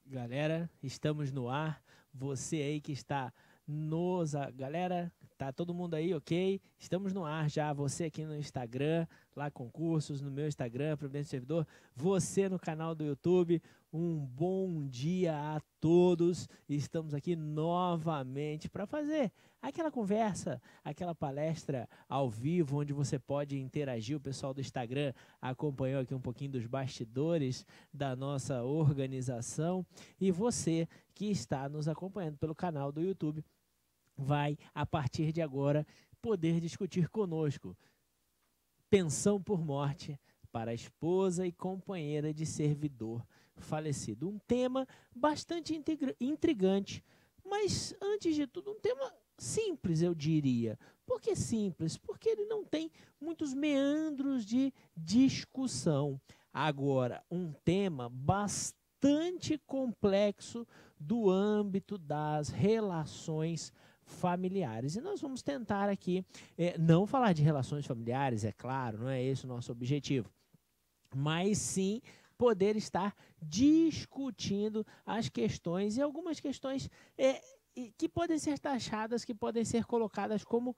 Galera, estamos no ar. Você aí que está Galera, tá todo mundo aí, ok? Estamos no ar já. Você aqui no Instagram, lá concursos, no meu Instagram, Providência Servidor. Você no canal do YouTube. Um bom dia a todos. Estamos aqui novamente para fazer aquela conversa, aquela palestra ao vivo, onde você pode interagir. O pessoal do Instagram acompanhou aqui um pouquinho dos bastidores da nossa organização. E você que está nos acompanhando pelo canal do YouTube vai, a partir de agora, poder discutir conosco pensão por morte para a esposa e companheira de servidor falecido. Um tema bastante intrigante, mas, antes de tudo, um tema simples, eu diria. Por que simples? Porque ele não tem muitos meandros de discussão. Agora, um tema bastante complexo do âmbito das relações familiares. E nós vamos tentar aqui não falar de relações familiares, é claro, não é esse o nosso objetivo, mas sim poder estar discutindo as questões e algumas questões que podem ser taxadas, que podem ser colocadas como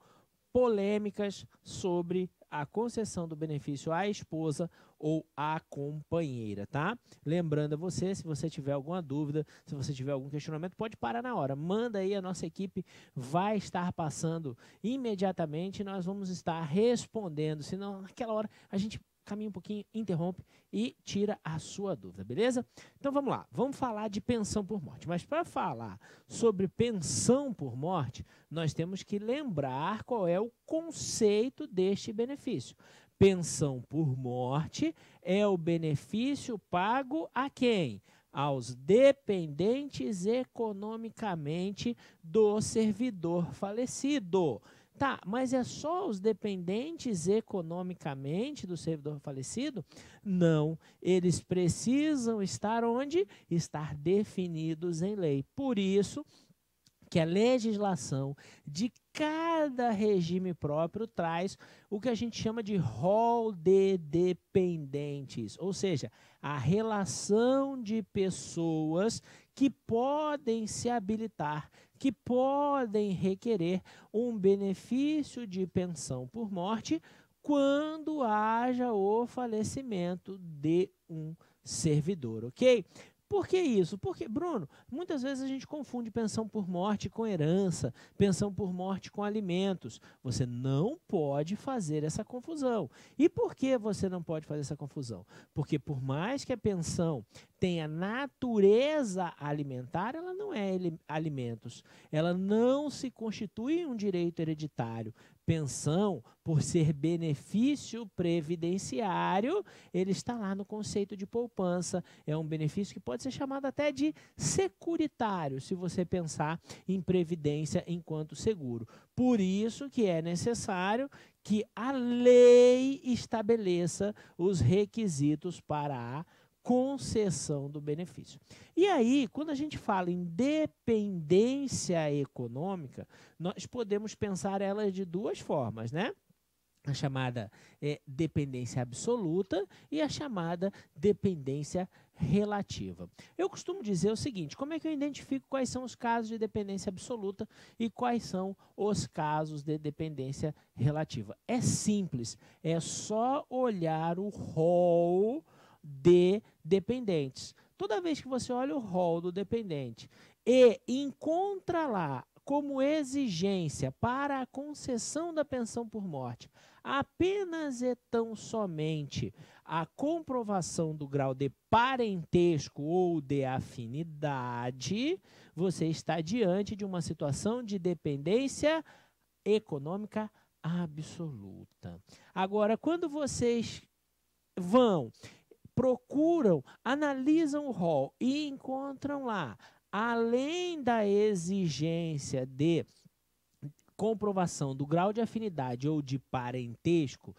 polêmicas sobre a concessão do benefício à esposa ou à companheira, tá? Lembrando a você, se você tiver alguma dúvida, se você tiver algum questionamento, pode parar na hora. Manda aí, a nossa equipe vai estar passando imediatamente e nós vamos estar respondendo. Senão, naquela hora, a gente caminha um pouquinho, interrompe e tira a sua dúvida, beleza? Então vamos lá, vamos falar de pensão por morte. Mas para falar sobre pensão por morte, nós temos que lembrar qual é o conceito deste benefício. Pensão por morte é o benefício pago a quem? Aos dependentes economicamente do servidor falecido. Tá, mas é só os dependentes economicamente do servidor falecido? Não, eles precisam estar onde? Estar definidos em lei. Por isso que a legislação de cada regime próprio traz o que a gente chama de rol de dependentes, ou seja, a relação de pessoas que podem se habilitar, que podem requerer um benefício de pensão por morte quando haja o falecimento de um servidor, ok? Por que isso? Porque, Bruno, muitas vezes a gente confunde pensão por morte com herança, pensão por morte com alimentos. Você não pode fazer essa confusão. E por que você não pode fazer essa confusão? Porque por mais que a pensão tenha natureza alimentar, ela não é alimentos. Ela não se constitui um direito hereditário. Pensão, por ser benefício previdenciário, ele está lá no conceito de poupança. É um benefício que pode ser chamado até de securitário, se você pensar em previdência enquanto seguro. Por isso que é necessário que a lei estabeleça os requisitos para a concessão do benefício. E aí, quando a gente fala em dependência econômica, nós podemos pensar ela de duas formas, né? A chamada dependência absoluta e a chamada dependência relativa. Eu costumo dizer o seguinte: como é que eu identifico quais são os casos de dependência absoluta e quais são os casos de dependência relativa? É simples, é só olhar o rol de dependentes. Toda vez que você olha o rol do dependente e encontra lá como exigência para a concessão da pensão por morte apenas e tão somente a comprovação do grau de parentesco ou de afinidade, você está diante de uma situação de dependência econômica absoluta. Agora, quando vocês procuram, analisam o rol e encontram lá, além da exigência de comprovação do grau de afinidade ou de parentesco,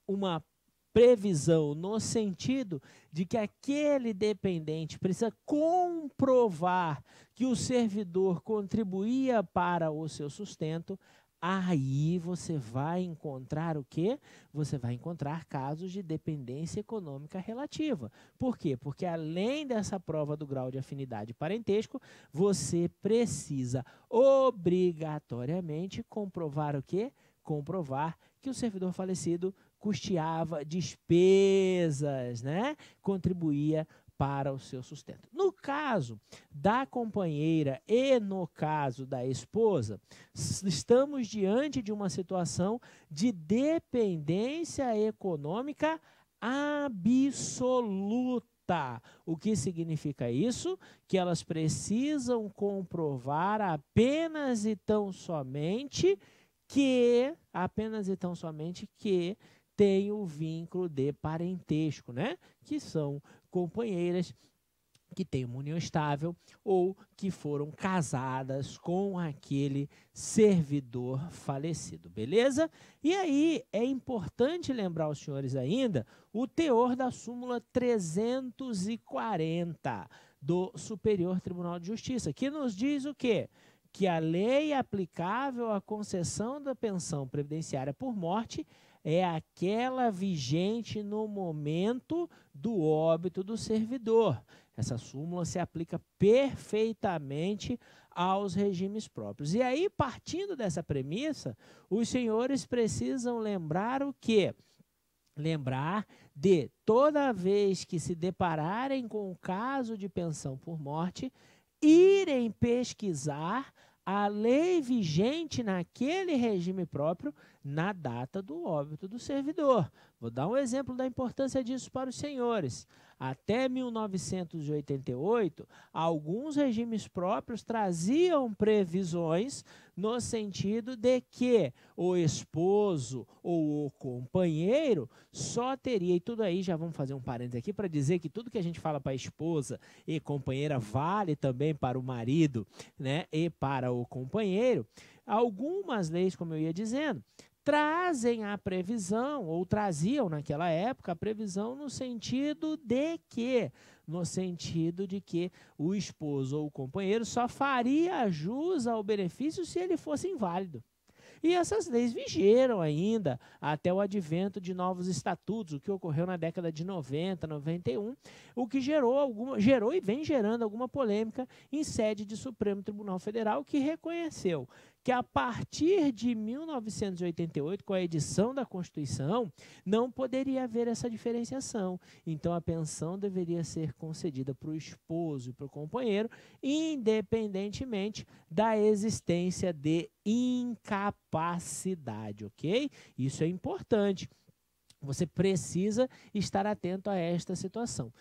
uma previsão no sentido de que aquele dependente precisa comprovar que o servidor contribuía para o seu sustento, aí você vai encontrar o quê? Você vai encontrar casos de dependência econômica relativa. Por quê? Porque além dessa prova do grau de afinidade e parentesco, você precisa obrigatoriamente comprovar o quê? Comprovar que o servidor falecido custeava despesas, né? Contribuía para o seu sustento. No caso da companheira e no caso da esposa, estamos diante de uma situação de dependência econômica absoluta. O que significa isso? Que elas precisam comprovar apenas e tão somente que tem o vínculo de parentesco, né? Que são companheiras que têm uma união estável ou que foram casadas com aquele servidor falecido, beleza? E aí é importante lembrar aos senhores ainda o teor da súmula 340 do Superior Tribunal de Justiça, que nos diz o quê? Que a lei aplicável à concessão da pensão previdenciária por morte é aquela vigente no momento do óbito do servidor. Essa súmula se aplica perfeitamente aos regimes próprios. E aí, partindo dessa premissa, os senhores precisam lembrar o quê? Lembrar de toda vez que se depararem com o caso de pensão por morte, irem pesquisar a lei vigente naquele regime próprio na data do óbito do servidor. Vou dar um exemplo da importância disso para os senhores. Até 1988, alguns regimes próprios traziam previsões no sentido de que o esposo ou o companheiro só teria, e tudo aí, já vamos fazer um parênteses aqui para dizer que tudo que a gente fala para a esposa e companheira vale também para o marido, né, e para o companheiro. Algumas leis, como eu ia dizendo, trazem a previsão, ou traziam naquela época a previsão no sentido de que o esposo ou o companheiro só faria jus ao benefício se ele fosse inválido. E essas leis vigeram ainda até o advento de novos estatutos, o que ocorreu na década de 90, 91, o que gerou e vem gerando alguma polêmica em sede de Supremo Tribunal Federal, que reconheceu que a partir de 1988, com a edição da Constituição, não poderia haver essa diferenciação. Então, a pensão deveria ser concedida para o esposo e para o companheiro, independentemente da existência de incapacidade, ok? Isso é importante. Você precisa estar atento a esta situação.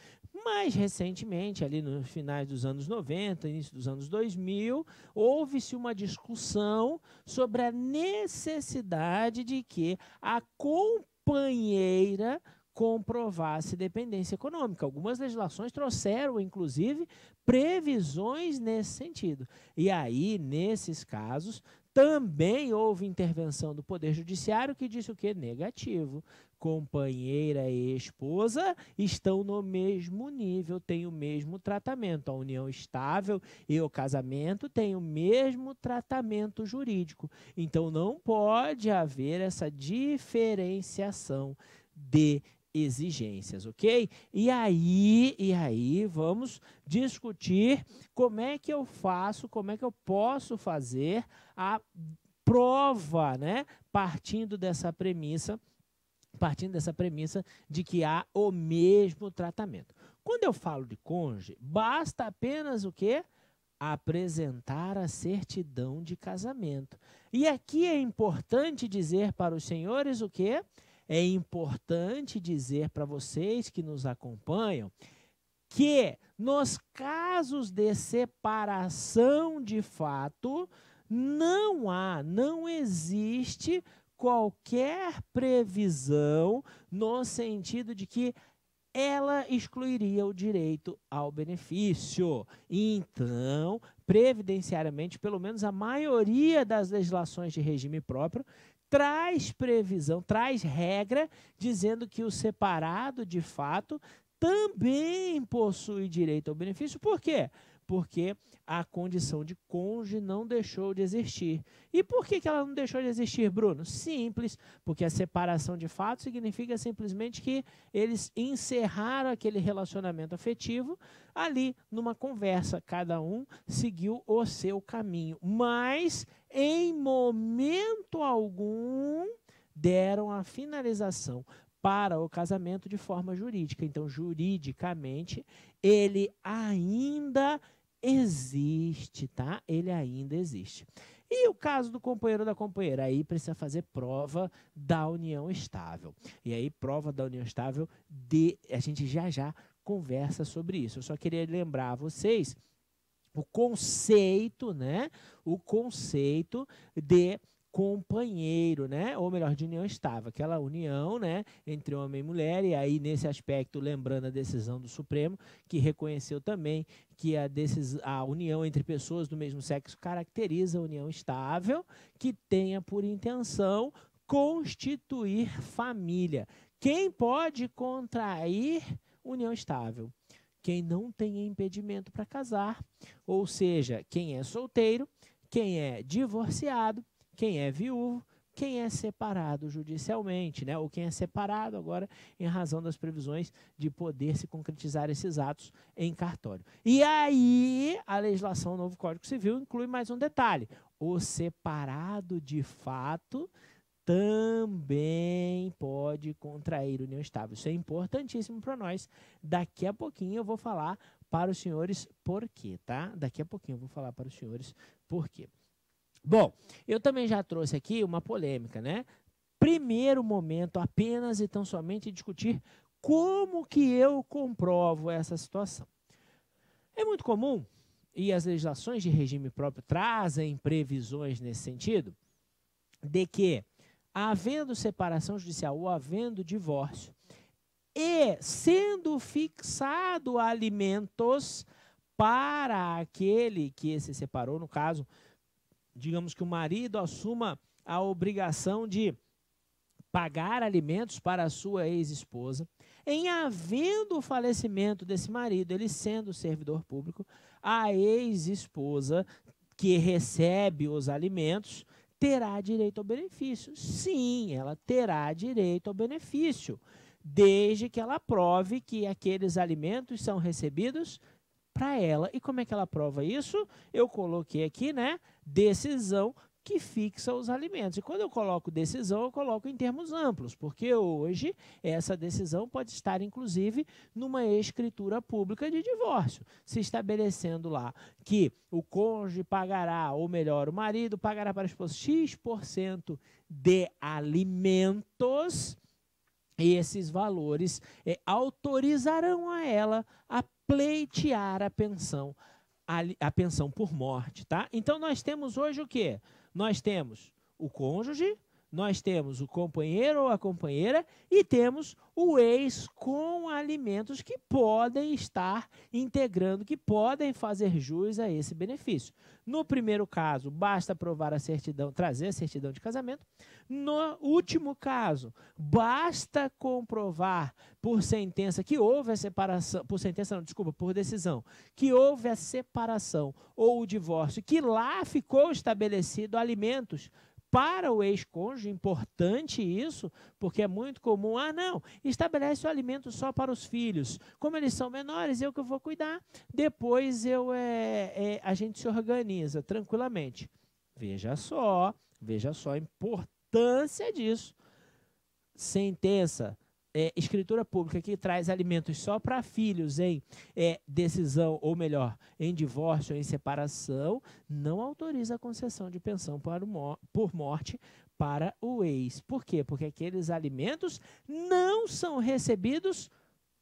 Mais recentemente, ali nos finais dos anos 90, início dos anos 2000, houve-se uma discussão sobre a necessidade de que a companheira comprovasse dependência econômica. Algumas legislações trouxeram, inclusive, previsões nesse sentido. E aí, nesses casos, também houve intervenção do Poder Judiciário que disse o quê? Negativo. Companheira e esposa estão no mesmo nível, têm o mesmo tratamento. A união estável e o casamento têm o mesmo tratamento jurídico. Então, não pode haver essa diferenciação de exigências, ok? E aí vamos discutir como é que eu faço, como é que eu posso fazer a prova, né? Partindo dessa premissa de que há o mesmo tratamento. Quando eu falo de cônjuge, basta apenas o quê? Apresentar a certidão de casamento. E aqui é importante dizer para os senhores o quê? É importante dizer para vocês que nos acompanham que nos casos de separação de fato, não existe qualquer previsão no sentido de que ela excluiria o direito ao benefício. Então, previdenciariamente, pelo menos a maioria das legislações de regime próprio traz previsão, traz regra, dizendo que o separado, de fato, também possui direito ao benefício. Por quê? Porque a condição de cônjuge não deixou de existir. E por que ela não deixou de existir, Bruno? Simples, porque a separação de fato significa simplesmente que eles encerraram aquele relacionamento afetivo ali numa conversa. Cada um seguiu o seu caminho, mas em momento algum deram a finalização para o casamento de forma jurídica. Então, juridicamente, ele ainda existe, tá? Ele ainda existe. E o caso do companheiro ou da companheira? Aí precisa fazer prova da união estável. E aí, prova da união estável, a gente já conversa sobre isso. Eu só queria lembrar a vocês o conceito, né? O conceito de companheiro, né? Ou melhor, de união estável, aquela união, né, entre homem e mulher. E aí, nesse aspecto, lembrando a decisão do Supremo, que reconheceu também que a união entre pessoas do mesmo sexo caracteriza a união estável, que tenha por intenção constituir família. Quem pode contrair união estável? Quem não tem impedimento para casar, ou seja, quem é solteiro, quem é divorciado, quem é viúvo, quem é separado judicialmente, né? Ou quem é separado agora em razão das previsões de poder se concretizar esses atos em cartório. E aí, a legislação do novo Código Civil inclui mais um detalhe. O separado de fato também pode contrair união estável. Isso é importantíssimo para nós. Daqui a pouquinho eu vou falar para os senhores por quê, tá? Daqui a pouquinho eu vou falar para os senhores por quê. Bom, eu também já trouxe aqui uma polêmica, né? Primeiro momento, apenas e tão somente discutir como que eu comprovo essa situação. É muito comum, e as legislações de regime próprio trazem previsões nesse sentido, de que, havendo separação judicial ou havendo divórcio, e sendo fixado alimentos para aquele que se separou, no caso, digamos que o marido assuma a obrigação de pagar alimentos para a sua ex-esposa, em havendo o falecimento desse marido, ele sendo servidor público, a ex-esposa que recebe os alimentos terá direito ao benefício. Sim, ela terá direito ao benefício, desde que ela prove que aqueles alimentos são recebidos para ela. E como é que ela prova isso? Eu coloquei aqui, né, decisão que fixa os alimentos. E quando eu coloco decisão, eu coloco em termos amplos, porque hoje essa decisão pode estar, inclusive, numa escritura pública de divórcio, se estabelecendo lá que o cônjuge pagará, ou melhor, o marido pagará para a esposa X% de alimentos, e esses valores autorizarão a ela a pleitear a pensão por morte, tá? Então, nós temos hoje o quê? Nós temos o cônjuge, nós temos o companheiro ou a companheira e temos o ex com alimentos que podem estar integrando, que podem fazer jus a esse benefício. No primeiro caso, basta provar a certidão, trazer a certidão de casamento. No último caso, basta comprovar por sentença que houve a separação, por decisão, que houve a separação ou o divórcio, que lá ficou estabelecido alimentos para o ex-cônjuge. Importante isso, porque é muito comum, não, estabelece o alimento só para os filhos. Como eles são menores, eu que vou cuidar, depois a gente se organiza tranquilamente. Veja só a importância disso. Sentença, escritura pública que traz alimentos só para filhos em decisão, ou melhor, em divórcio ou em separação, não autoriza a concessão de pensão por morte para o ex. Por quê? Porque aqueles alimentos não são recebidos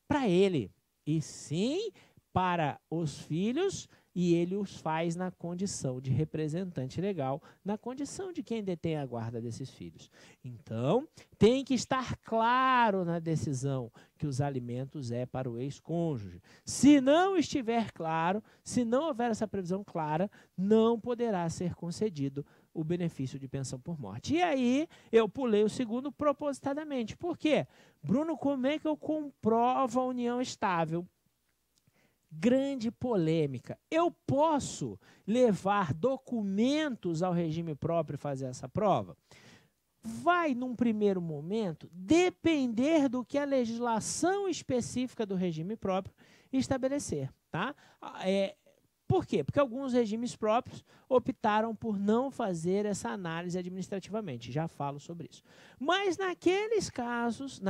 para ele, e sim para os filhos e ele os faz na condição de representante legal, na condição de quem detém a guarda desses filhos. Então, tem que estar claro na decisão que os alimentos é para o ex-cônjuge. Se não estiver claro, se não houver essa previsão clara, não poderá ser concedido o benefício de pensão por morte. E aí, eu pulei o segundo propositadamente. Por quê? Bruno, como é que eu comprovo a união estável? Grande polêmica. Eu posso levar documentos ao regime próprio e fazer essa prova? Vai, num primeiro momento, depender do que a legislação específica do regime próprio estabelecer, tá? Por quê? Porque alguns regimes próprios optaram por não fazer essa análise administrativamente. Já falo sobre isso. Mas naqueles casos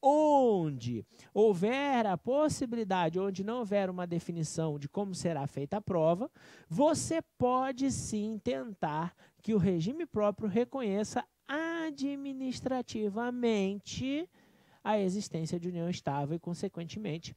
onde houver a possibilidade, onde não houver uma definição de como será feita a prova, você pode sim tentar que o regime próprio reconheça administrativamente a existência de união estável e, consequentemente,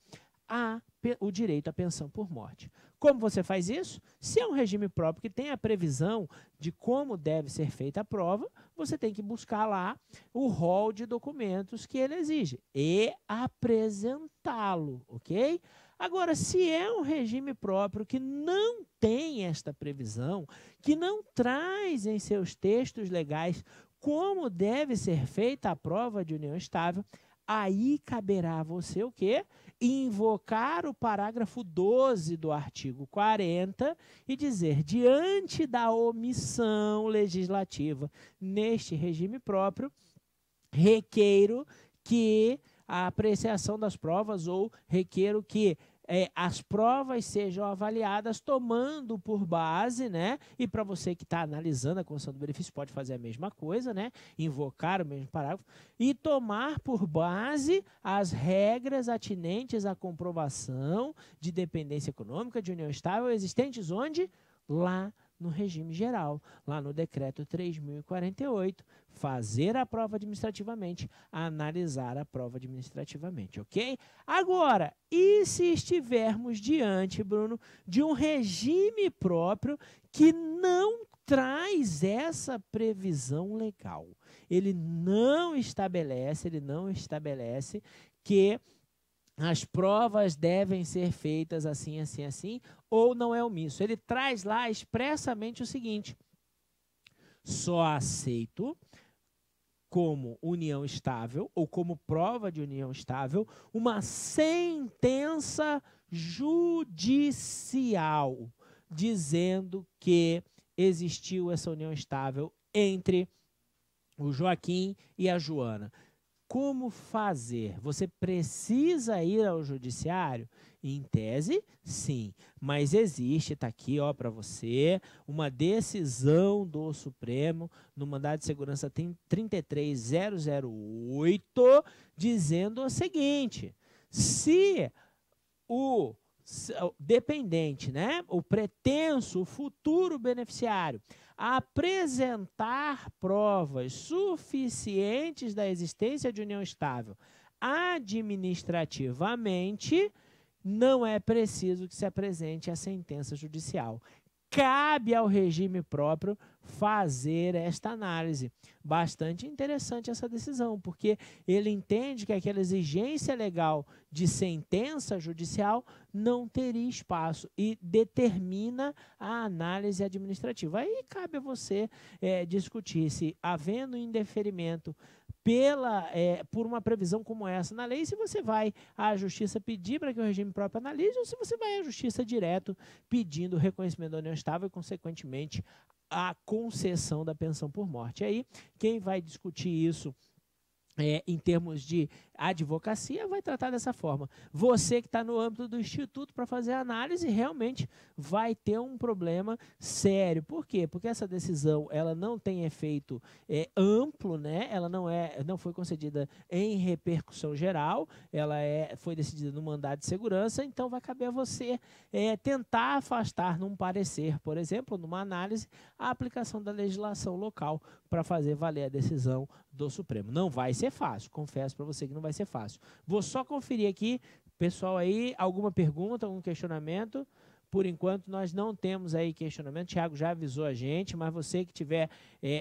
o direito à pensão por morte. Como você faz isso? Se é um regime próprio que tem a previsão de como deve ser feita a prova, você tem que buscar lá o rol de documentos que ele exige e apresentá-lo, ok? Agora, se é um regime próprio que não tem esta previsão, que não traz em seus textos legais como deve ser feita a prova de união estável, aí caberá a você o quê? Invocar o parágrafo 12 do artigo 40 e dizer, diante da omissão legislativa neste regime próprio, requeiro que a apreciação das provas ou requeiro que as provas sejam avaliadas tomando por base, né? E para você que está analisando a concessão do benefício, pode fazer a mesma coisa, né? Invocar o mesmo parágrafo e tomar por base as regras atinentes à comprovação de dependência econômica de união estável existentes onde? Lá no regime geral, lá no decreto 3.048, fazer a prova administrativamente, analisar a prova administrativamente, ok? Agora, e se estivermos diante, Bruno, de um regime próprio que não traz essa previsão legal? Ele não estabelece que as provas devem ser feitas assim, assim, assim, ou não é omisso. Ele traz lá expressamente o seguinte: só aceito como união estável ou como prova de união estável uma sentença judicial dizendo que existiu essa união estável entre o Joaquim e a Joana. Como fazer? Você precisa ir ao judiciário? Em tese, sim. Mas existe, está aqui para você, uma decisão do Supremo no mandado de segurança 33008, dizendo o seguinte: se o dependente, né, o pretenso, o futuro beneficiário, apresentar provas suficientes da existência de união estável administrativamente, não é preciso que se apresente a sentença judicial. Cabe ao regime próprio fazer esta análise. Bastante interessante essa decisão, porque ele entende que aquela exigência legal de sentença judicial não teria espaço e determina a análise administrativa. Aí cabe a você discutir se, havendo indeferimento por uma previsão como essa na lei, se você vai à justiça pedir para que o regime próprio analise ou se você vai à justiça direto pedindo o reconhecimento da união estável e, consequentemente, a concessão da pensão por morte. Aí, quem vai discutir isso em termos de advocacia, vai tratar dessa forma. Você que está no âmbito do Instituto para fazer a análise, realmente vai ter um problema sério. Por quê? Porque essa decisão ela não tem efeito amplo, né? Ela não foi concedida em repercussão geral, ela foi decidida no mandado de segurança, então vai caber a você tentar afastar num parecer, por exemplo, numa análise, a aplicação da legislação local para fazer valer a decisão do Supremo. Não vai ser fácil, confesso para você que não vai ser fácil. Vou só conferir aqui, pessoal aí, alguma pergunta, algum questionamento? por enquanto, nós não temos aí questionamento. O Thiago já avisou a gente, mas você que tiver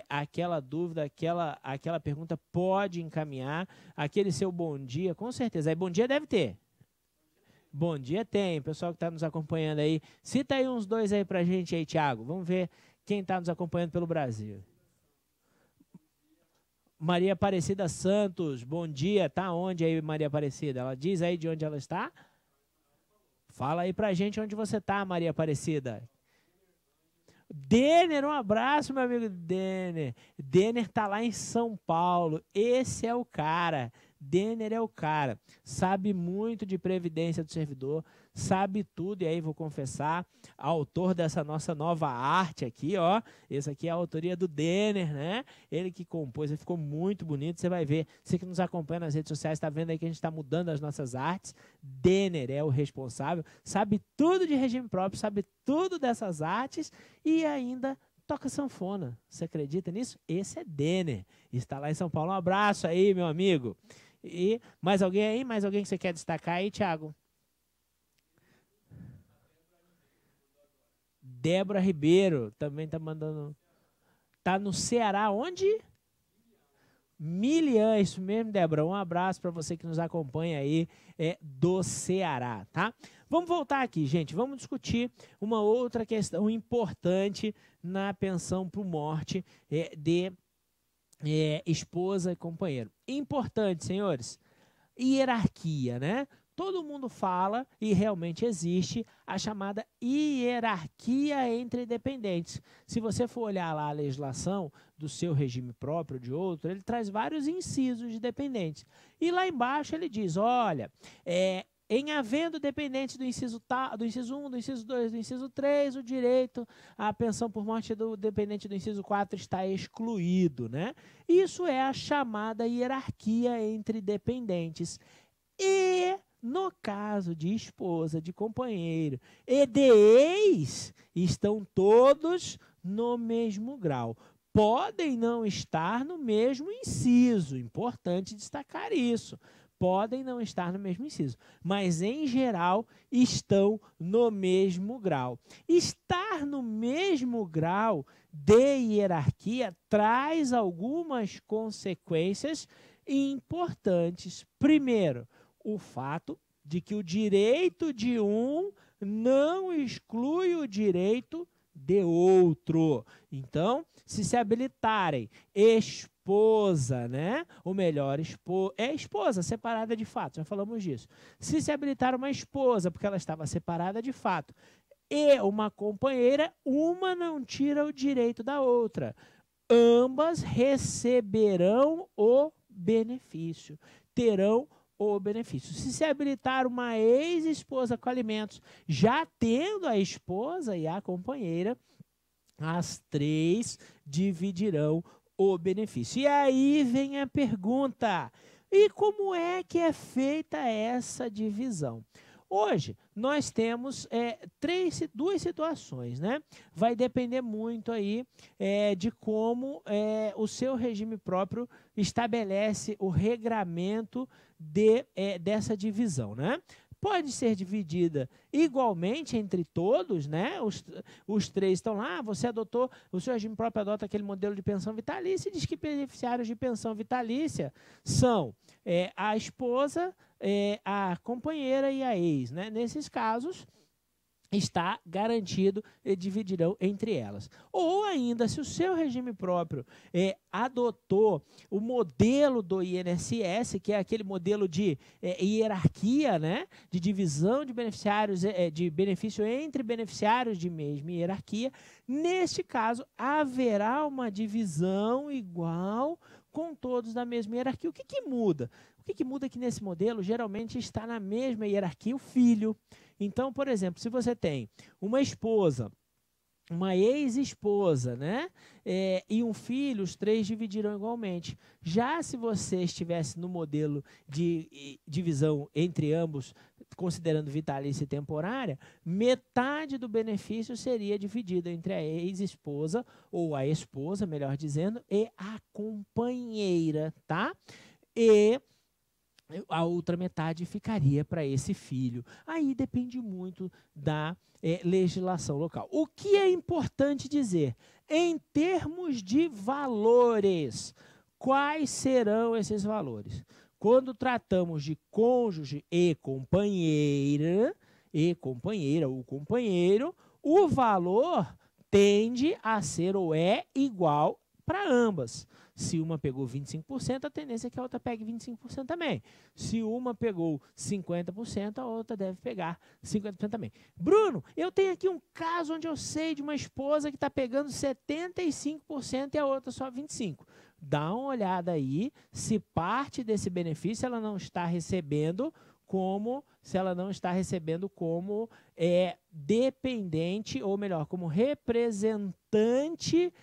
aquela dúvida, aquela pergunta, pode encaminhar. Aquele seu bom dia, com certeza. Aí, bom dia deve ter. Bom dia tem, pessoal que está nos acompanhando aí. Cita aí uns 2 aí pra gente aí, Thiago. Vamos ver quem está nos acompanhando pelo Brasil. Maria Aparecida Santos, bom dia. Tá onde aí, Maria Aparecida? Ela diz aí de onde ela está? Fala aí pra gente onde você tá, Maria Aparecida. Denner, um abraço, meu amigo Denner. Denner tá lá em São Paulo. Esse é o cara. Denner é o cara. Sabe muito de previdência do servidor, sabe tudo, e aí vou confessar, autor dessa nossa nova arte aqui, ó. Essa aqui é a autoria do Denner, né? Ele que compôs, ele ficou muito bonito, você vai ver. Você que nos acompanha nas redes sociais, está vendo aí que a gente está mudando as nossas artes. Denner é o responsável, sabe tudo de regime próprio, sabe tudo dessas artes e ainda toca sanfona. Você acredita nisso? Esse é Denner. Está lá em São Paulo. Um abraço aí, meu amigo. E mais alguém aí? Mais alguém que você quer destacar aí, Thiago? Débora Ribeiro também tá mandando. Tá no Ceará, onde? Milian, isso mesmo, Débora. Um abraço para você que nos acompanha aí do Ceará, tá? Vamos voltar aqui, gente. Vamos discutir uma outra questão importante na pensão por morte de esposa e companheiro. Importante, senhores. Hierarquia, né? Todo mundo fala, e realmente existe, a chamada hierarquia entre dependentes. Se você for olhar lá a legislação do seu regime próprio, de outro, ele traz vários incisos de dependentes. E lá embaixo ele diz, olha, em havendo dependentes do inciso 1, do inciso 2, do inciso 3, o direito à pensão por morte do dependente do inciso 4 está excluído, né? Isso é a chamada hierarquia entre dependentes. E no caso de esposa, de companheiro e de ex, estão todos no mesmo grau. Podem não estar no mesmo inciso, importante destacar isso. Podem não estar no mesmo inciso, mas em geral estão no mesmo grau. Estar no mesmo grau de hierarquia traz algumas consequências importantes. Primeiro, o fato de que o direito de um não exclui o direito de outro. Então, se habilitarem esposa, né? Ou melhor, esposa separada de fato, já falamos disso. Se habilitar uma esposa porque ela estava separada de fato e uma companheira, uma não tira o direito da outra. Ambas receberão o benefício, terão o benefício. Se habilitar uma ex-esposa com alimentos, já tendo a esposa e a companheira, as 3 dividirão o benefício. E aí vem a pergunta, e como é que é feita essa divisão? Hoje, nós temos 2 situações, né? Vai depender muito aí de como o seu regime próprio estabelece o regramento dessa divisão, né? Pode ser dividida igualmente entre todos, né? Os 3 estão lá, você adotou, o seu regime próprio adota aquele modelo de pensão vitalícia e diz que beneficiários de pensão vitalícia são a esposa, a companheira e a ex, né? Nesses casos, está garantido e dividirão entre elas. Ou ainda, se o seu regime próprio adotou o modelo do INSS, que é aquele modelo de hierarquia, né, de divisão de beneficiários, de benefício entre beneficiários de mesma hierarquia, neste caso, haverá uma divisão igual com todos da mesma hierarquia. O que muda? O que muda é que nesse modelo, geralmente, está na mesma hierarquia o filho. Então, por exemplo, se você tem uma esposa, uma ex-esposa, né? E um filho, os 3 dividirão igualmente. Já se você estivesse no modelo de divisão entre ambos, considerando vitalícia e temporária, metade do benefício seria dividida entre a ex-esposa, ou a esposa, melhor dizendo, e a companheira, tá? E a outra metade ficaria para esse filho. Aí depende muito da legislação local. O que é importante dizer? Em termos de valores, quais serão esses valores? Quando tratamos de cônjuge e companheira ou companheiro, o valor tende a ser ou é igual para ambas. Se uma pegou 25%, a tendência é que a outra pegue 25% também. Se uma pegou 50%, a outra deve pegar 50% também. Bruno, eu tenho aqui um caso onde eu sei de uma esposa que está pegando 75% e a outra só 25%. Dá uma olhada aí se parte desse benefício ela não está recebendo como dependente, ou melhor, como representante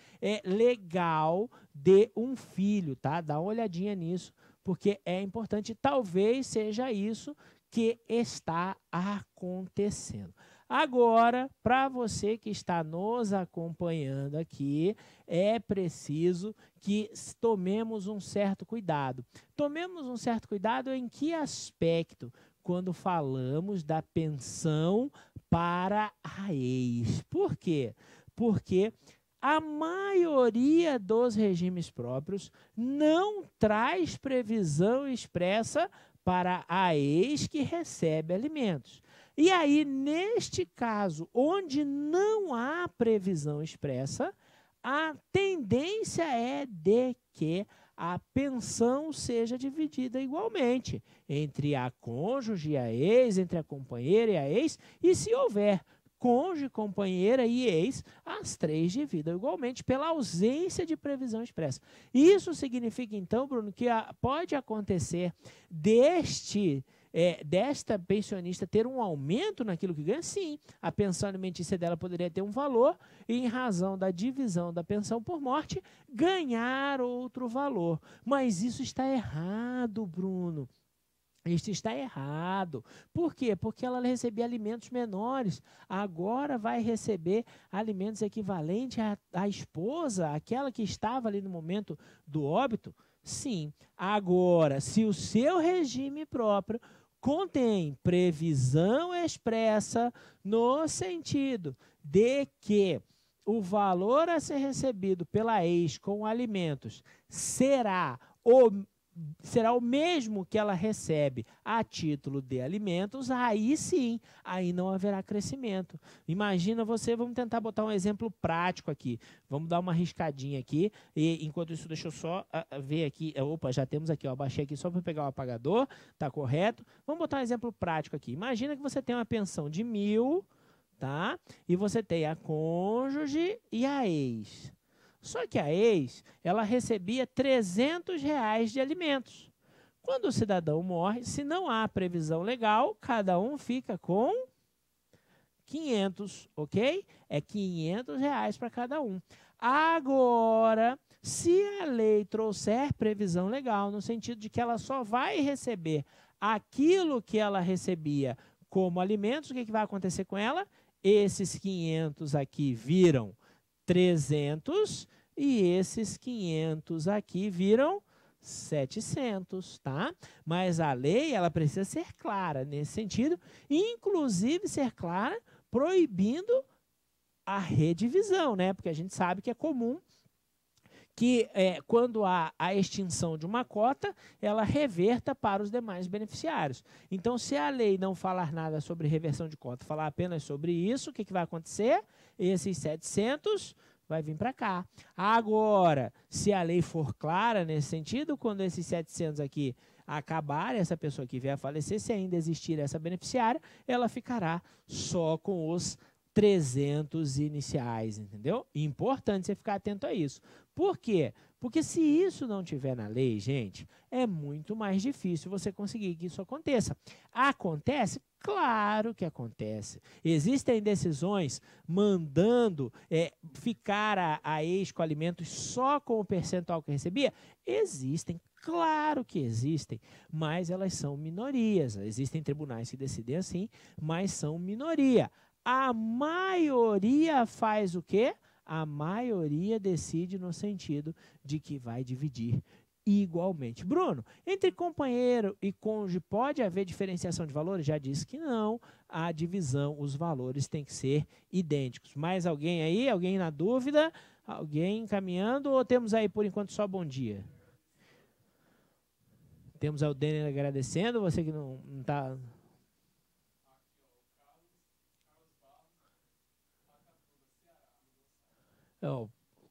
legal de um filho, tá? Dá uma olhadinha nisso, porque é importante, talvez seja isso que está acontecendo. Agora, para você que está nos acompanhando aqui, é preciso que tomemos um certo cuidado. Tomemos um certo cuidado em que aspecto? Quando falamos da pensão para a ex. Por quê? Porque a maioria dos regimes próprios não traz previsão expressa para a ex que recebe alimentos. E aí, neste caso, onde não há previsão expressa, a tendência é de que a pensão seja dividida igualmente entre a cônjuge e a ex, entre a companheira e a ex, e se houver cônjuge, companheira e ex, as três dividam igualmente pela ausência de previsão expressa. Isso significa, então, Bruno, que pode acontecer desta pensionista ter um aumento naquilo que ganha? Sim, a pensão alimentícia dela poderia ter um valor e, em razão da divisão da pensão por morte, ganhar outro valor. Mas isso está errado, Bruno. Isso está errado. Por quê? Porque ela recebia alimentos menores. Agora vai receber alimentos equivalentes à esposa, aquela que estava ali no momento do óbito? Sim. Agora, se o seu regime próprio contém previsão expressa no sentido de que o valor a ser recebido pela ex com alimentos será o mesmo que ela recebe a título de alimentos, aí sim, aí não haverá crescimento. Imagina você, vamos tentar botar um exemplo prático aqui. Vamos dar uma riscadinha aqui, e enquanto isso, deixa eu só ver aqui. Opa, já temos aqui, ó, baixei aqui só para pegar o apagador, tá correto? Vamos botar um exemplo prático aqui. Imagina que você tem uma pensão de 1.000, tá? E você tem a cônjuge e a ex. Só que a ex, ela recebia R$300 de alimentos. Quando o cidadão morre, se não há previsão legal, cada um fica com 500, ok? É R$500 para cada um. Agora, se a lei trouxer previsão legal, no sentido de que ela só vai receber aquilo que ela recebia como alimentos, o que vai acontecer com ela? Esses 500 aqui viram 300 e esses 500 aqui viram 700, tá? Mas a lei, ela precisa ser clara nesse sentido, inclusive ser clara proibindo a redivisão, né? Porque a gente sabe que é comum que quando há a extinção de uma cota, ela reverta para os demais beneficiários. Então, se a lei não falar nada sobre reversão de cota, falar apenas sobre isso, o que vai acontecer? Esses 700 vai vir para cá. Agora, se a lei for clara nesse sentido, quando esses 700 aqui acabarem, essa pessoa que vier a falecer, se ainda existir essa beneficiária, ela ficará só com os 300 iniciais, entendeu? Importante você ficar atento a isso. Por quê? Porque se isso não tiver na lei, gente, é muito mais difícil você conseguir que isso aconteça. Acontece? Claro que acontece. Existem decisões mandando ficar a ex com alimentos só com o percentual que recebia? Existem. Claro que existem, mas elas são minorias. Existem tribunais que decidem assim, mas são minoria. A maioria faz o quê? A maioria decide no sentido de que vai dividir igualmente. Bruno, entre companheiro e cônjuge pode haver diferenciação de valores? Já disse que não. A divisão, os valores têm que ser idênticos. Mais alguém aí? Alguém na dúvida? Alguém encaminhando? Ou temos aí, por enquanto, só bom dia? Temos o Denner agradecendo. Você que não está...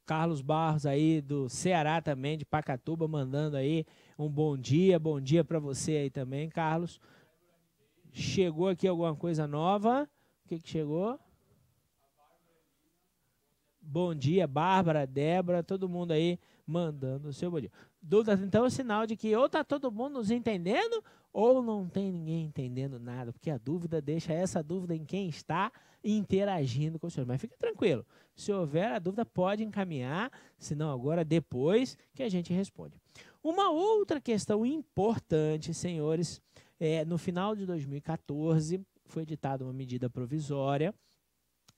Carlos Barros aí do Ceará também, de Pacatuba, mandando aí um bom dia para você aí também, Carlos. Chegou aqui alguma coisa nova? O que chegou? Bom dia, Bárbara, Débora, todo mundo aí mandando o seu bom dia. Dúvidas, então, é sinal de que ou está todo mundo nos entendendo ou não tem ninguém entendendo nada, porque a dúvida deixa essa dúvida em quem está interagindo com o senhor. Mas fica tranquilo, se houver a dúvida pode encaminhar, senão agora depois que a gente responde. Uma outra questão importante, senhores, no final de 2014 foi editada uma medida provisória.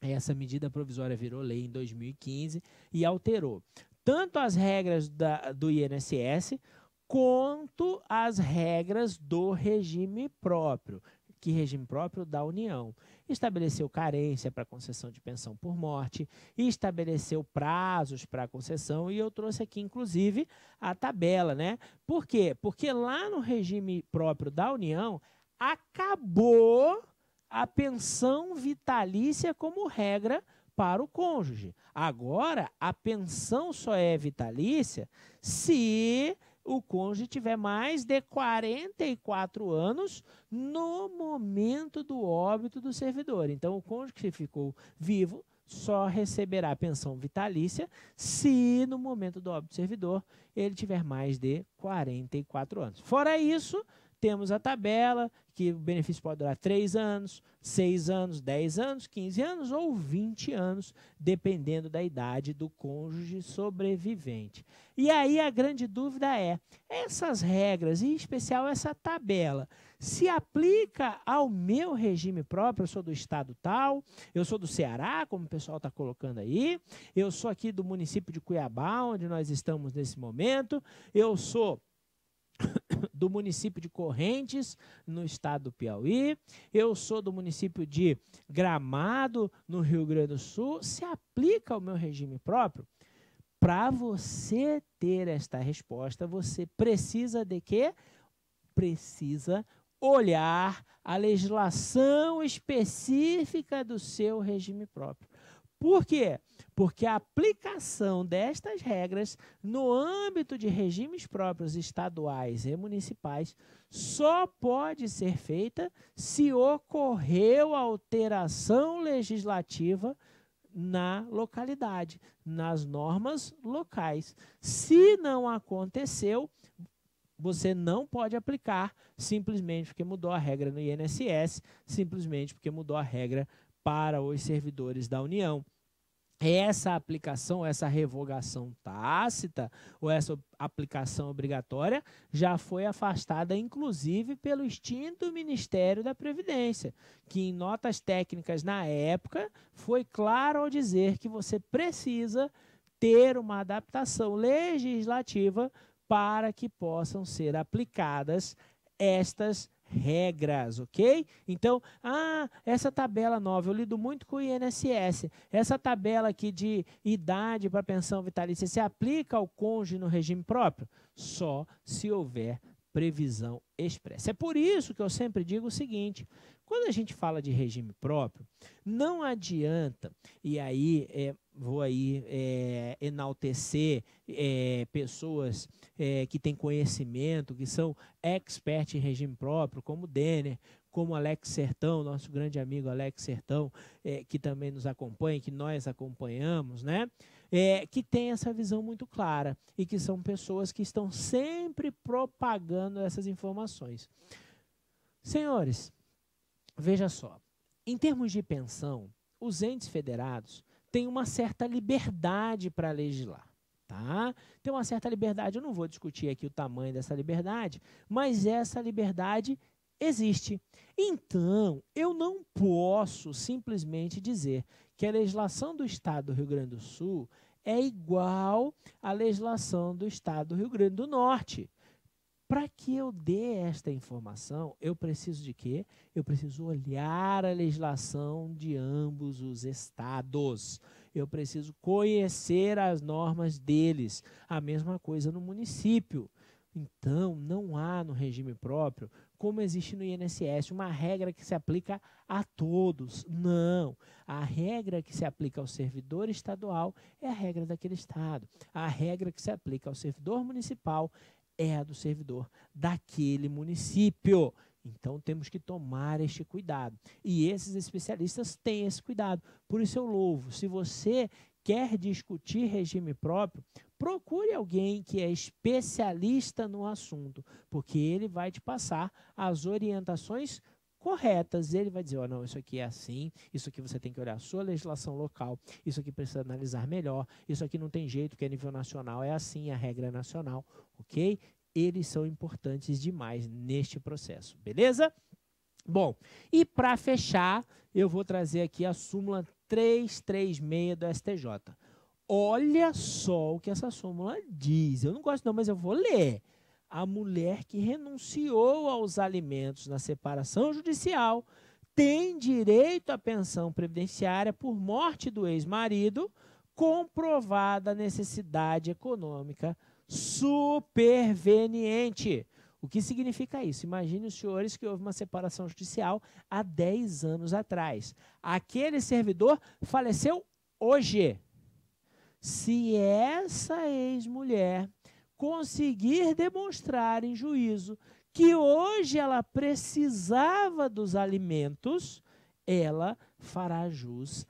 Essa medida provisória virou lei em 2015 e alterou tanto as regras do INSS quanto as regras do regime próprio. Que regime próprio? Da União. Estabeleceu carência para concessão de pensão por morte, estabeleceu prazos para concessão e eu trouxe aqui, inclusive, a tabela, né? Por quê? Porque lá no regime próprio da União acabou a pensão vitalícia como regra para o cônjuge. Agora, a pensão só é vitalícia se o cônjuge tiver mais de 44 anos no momento do óbito do servidor. Então, o cônjuge que ficou vivo só receberá pensão vitalícia se no momento do óbito do servidor ele tiver mais de 44 anos. Fora isso, temos a tabela que o benefício pode durar 3 anos, 6 anos, 10 anos, 15 anos ou 20 anos, dependendo da idade do cônjuge sobrevivente. E aí a grande dúvida é, essas regras, em especial essa tabela, se aplica ao meu regime próprio? Eu sou do estado tal, eu sou do Ceará, como o pessoal está colocando aí, eu sou aqui do município de Cuiabá, onde nós estamos nesse momento, eu sou do município de Correntes, no estado do Piauí, eu sou do município de Gramado, no Rio Grande do Sul, se aplica ao meu regime próprio? Para você ter esta resposta, você precisa de quê? Precisa olhar a legislação específica do seu regime próprio. Por quê? Porque a aplicação destas regras no âmbito de regimes próprios estaduais e municipais só pode ser feita se ocorreu alteração legislativa na localidade, nas normas locais. Se não aconteceu, você não pode aplicar simplesmente porque mudou a regra no INSS, simplesmente porque mudou a regra para os servidores da União. Essa aplicação, essa revogação tácita ou essa aplicação obrigatória já foi afastada, inclusive, pelo extinto Ministério da Previdência, que em notas técnicas na época foi claro ao dizer que você precisa ter uma adaptação legislativa para que possam ser aplicadas estas regras, ok? Então, essa tabela nova, eu lido muito com o INSS, essa tabela aqui de idade para pensão vitalícia se aplica ao cônjuge no regime próprio? Só se houver previsão expressa. É por isso que eu sempre digo o seguinte, quando a gente fala de regime próprio, não adianta, e aí vou aí enaltecer pessoas que têm conhecimento, que são expert em regime próprio, como o Denner, como Alex Sertão, nosso grande amigo Alex Sertão, que também nos acompanha, que nós acompanhamos, né? Que tem essa visão muito clara e que são pessoas que estão sempre propagando essas informações. Senhores, veja só, em termos de pensão, os entes federados têm uma certa liberdade para legislar. Tá? Tem uma certa liberdade, eu não vou discutir aqui o tamanho dessa liberdade, mas essa liberdade existe. Então, eu não posso simplesmente dizer que a legislação do Estado do Rio Grande do Sul é igual à legislação do Estado do Rio Grande do Norte. Para que eu dê esta informação, eu preciso de quê? Eu preciso olhar a legislação de ambos os estados. Eu preciso conhecer as normas deles. A mesma coisa no município. Então, não há no regime próprio, como existe no INSS, uma regra que se aplica a todos. Não. A regra que se aplica ao servidor estadual é a regra daquele estado. A regra que se aplica ao servidor municipal é a do servidor daquele município. Então, temos que tomar este cuidado. E esses especialistas têm esse cuidado. Por isso eu louvo. Se você quer discutir regime próprio, procure alguém que é especialista no assunto, porque ele vai te passar as orientações corretas. Ele vai dizer, oh, não, isso aqui é assim, isso aqui você tem que olhar a sua legislação local, isso aqui precisa analisar melhor, isso aqui não tem jeito, que a nível nacional é assim, a regra é nacional, ok? Eles são importantes demais neste processo, beleza? Bom, e para fechar, eu vou trazer aqui a súmula 336 do STJ. Olha só o que essa súmula diz. Eu não gosto não, mas eu vou ler. A mulher que renunciou aos alimentos na separação judicial tem direito à pensão previdenciária por morte do ex-marido, comprovada a necessidade econômica superveniente. O que significa isso? Imagine os senhores que houve uma separação judicial há 10 anos atrás. Aquele servidor faleceu hoje. Se essa ex-mulher conseguir demonstrar em juízo que hoje ela precisava dos alimentos, ela fará jus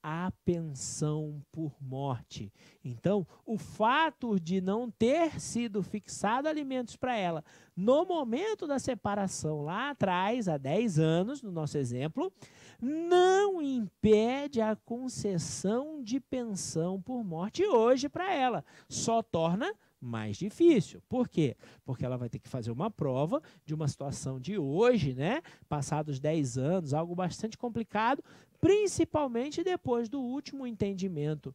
à pensão por morte. Então, o fato de não ter sido fixado alimentos para ela no momento da separação lá atrás, há 10 anos, no nosso exemplo, não impede a concessão de pensão por morte hoje para ela. Só torna mais difícil. Por quê? Porque ela vai ter que fazer uma prova de uma situação de hoje, né? Passados 10 anos, algo bastante complicado, principalmente depois do último entendimento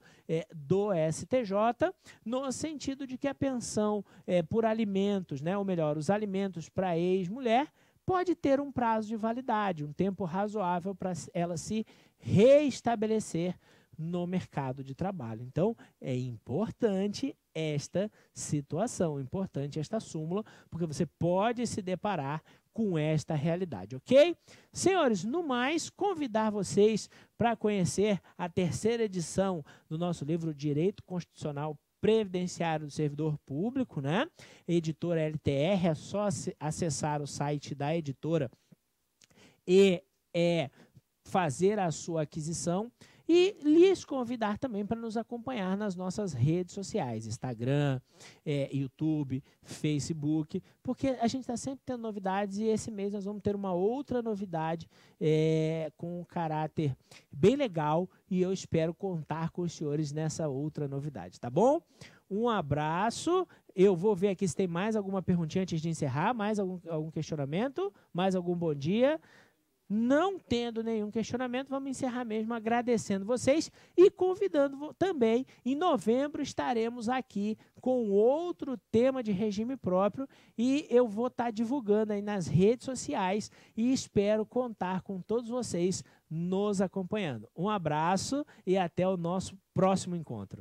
do STJ, no sentido de que a pensão por alimentos, né? Ou melhor, os alimentos para ex-mulher, pode ter um prazo de validade, um tempo razoável para ela se reestabelecer no mercado de trabalho. Então, é importante esta situação, importante esta súmula, porque você pode se deparar com esta realidade, ok? Senhores, no mais, convidar vocês para conhecer a 3ª edição do nosso livro Direito Constitucional Previdenciário do Servidor Público, né? Editora LTR, é só acessar o site da editora e fazer a sua aquisição. E lhes convidar também para nos acompanhar nas nossas redes sociais, Instagram, YouTube, Facebook, porque a gente está sempre tendo novidades e esse mês nós vamos ter uma outra novidade com um caráter bem legal e eu espero contar com os senhores nessa outra novidade, tá bom? Um abraço, eu vou ver aqui se tem mais alguma perguntinha antes de encerrar, mais algum questionamento, mais algum bom dia. Não tendo nenhum questionamento, vamos encerrar mesmo agradecendo vocês e convidando também. Em novembro estaremos aqui com outro tema de regime próprio e eu vou estar divulgando aí nas redes sociais e espero contar com todos vocês nos acompanhando. Um abraço e até o nosso próximo encontro.